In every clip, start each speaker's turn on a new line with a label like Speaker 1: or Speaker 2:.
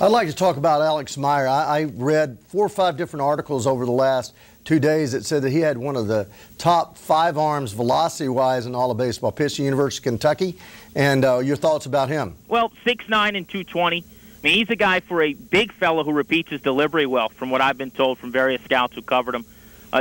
Speaker 1: I'd like to talk about Alex Meyer. I read 4 or 5 different articles over the last 2 days that said that he had one of the top 5 arms velocity-wise in all of baseball, pitched at University of Kentucky. And your thoughts about him?
Speaker 2: Well, 6'9" and 220. I mean, he's a guy for a big fellow who repeats his delivery well, from what I've been told from various scouts who covered him.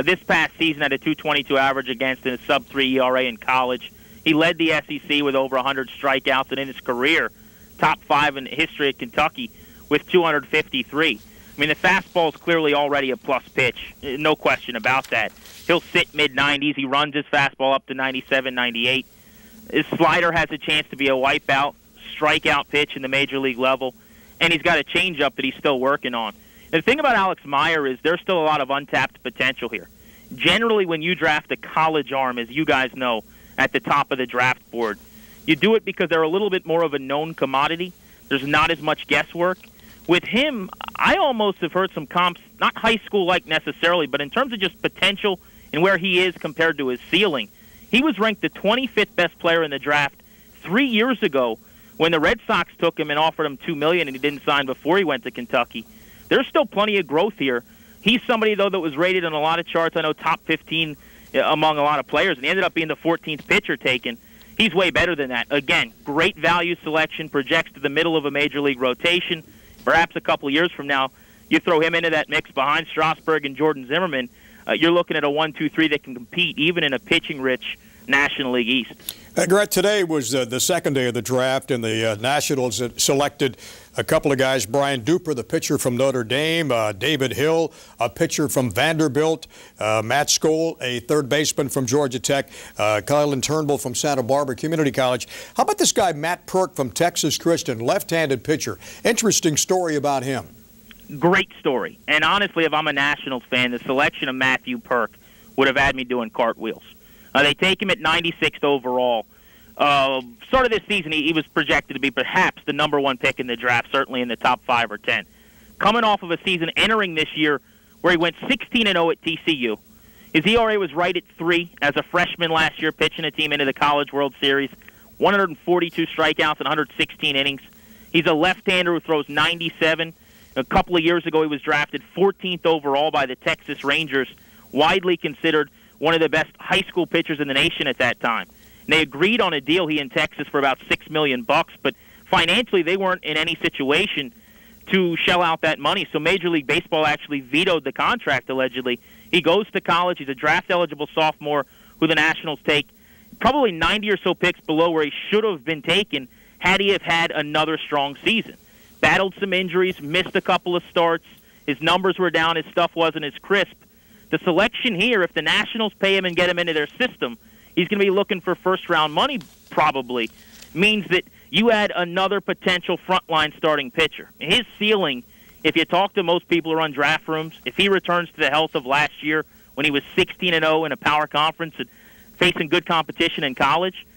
Speaker 2: This past season had a 2.22 average against and a sub-3 ERA in college. He led the SEC with over 100 strikeouts, and in his career, top 5 in the history of Kentucky with 253. I mean, the fastball is clearly already a plus pitch. No question about that. He'll sit mid-90s. He runs his fastball up to 97, 98. His slider has a chance to be a wipeout, strikeout pitch in the major league level, and he's got a changeup that he's still working on. The thing about Alex Meyer is there's still a lot of untapped potential here. Generally, when you draft a college arm, as you guys know, at the top of the draft board, you do it because they're a little bit more of a known commodity. There's not as much guesswork. With him, I almost have heard some comps, not high school-like necessarily, but in terms of just potential and where he is compared to his ceiling. He was ranked the 25th best player in the draft 3 years ago when the Red Sox took him and offered him $2 million and he didn't sign before he went to Kentucky. There's still plenty of growth here. He's somebody, though, that was rated on a lot of charts. I know top 15 among a lot of players, and he ended up being the 14th pitcher taken. He's way better than that. Again, great value selection, projects to the middle of a major league rotation. Perhaps a couple of years from now, you throw him into that mix behind Strasburg and Jordan Zimmerman, you're looking at a 1-2-3 that can compete even in a pitching-rich National League East.
Speaker 3: Grant, today was the second day of the draft, and the Nationals selected a couple of guys. Brian Duper, the pitcher from Notre Dame, David Hill, a pitcher from Vanderbilt, Matt Skoll, a third baseman from Georgia Tech, Kylan Turnbull from Santa Barbara Community College. How about this guy, Matt Perk from Texas Christian, left-handed pitcher? Interesting story about him.
Speaker 2: Great story. And honestly, if I'm a Nationals fan, the selection of Matthew Perk would have had me doing cartwheels. They take him at 96th overall. Start of this season, he was projected to be perhaps the #1 pick in the draft, certainly in the top 5 or 10. Coming off of a season entering this year where he went 16-0 at TCU. His ERA was right at 3 as a freshman last year, pitching a team into the College World Series. 142 strikeouts and 116 innings. He's a left-hander who throws 97. A couple of years ago, he was drafted 14th overall by the Texas Rangers, widely considered one of the best high school pitchers in the nation at that time. And they agreed on a deal, he and Texas, for about $6 million, but financially they weren't in any situation to shell out that money. So Major League Baseball actually vetoed the contract, allegedly. He goes to college. He's a draft-eligible sophomore who the Nationals take probably 90 or so picks below where he should have been taken had he have had another strong season. Battled some injuries, missed a couple of starts. His numbers were down. His stuff wasn't as crisp. The selection here, if the Nationals pay him and get him into their system, he's going to be looking for first-round money probably, means that you add another potential frontline starting pitcher. His ceiling, if you talk to most people who run draft rooms, if he returns to the health of last year when he was 16-0 in a power conference and facing good competition in college,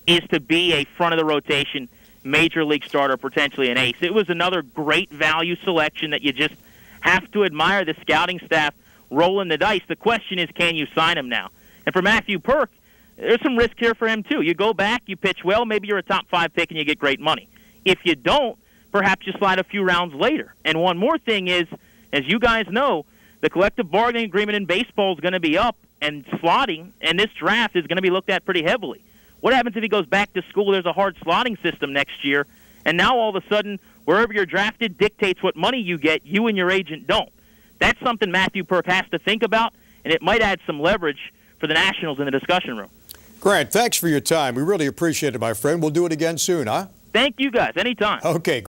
Speaker 2: is to be a front-of-the-rotation major league starter, potentially an ace. It was another great value selection that you just have to admire the scouting staff rolling the dice. The question is, can you sign him now? And for Matthew Perk, there's some risk here for him, too. You go back, you pitch well, maybe you're a top 5 pick and you get great money. If you don't, perhaps you slide a few rounds later. And one more thing is, as you guys know, the collective bargaining agreement in baseball is going to be up, and slotting, and this draft is going to be looked at pretty heavily. What happens if he goes back to school? There's a hard slotting system next year, and now all of a sudden, wherever you're drafted dictates what money you get. You and your agent don't. That's something Matthew Perk has to think about, and it might add some leverage for the Nationals in the discussion room.
Speaker 3: Grant, thanks for your time. We really appreciate it, my friend. We'll do it again soon, huh?
Speaker 2: Thank you, guys. Anytime.
Speaker 3: Okay.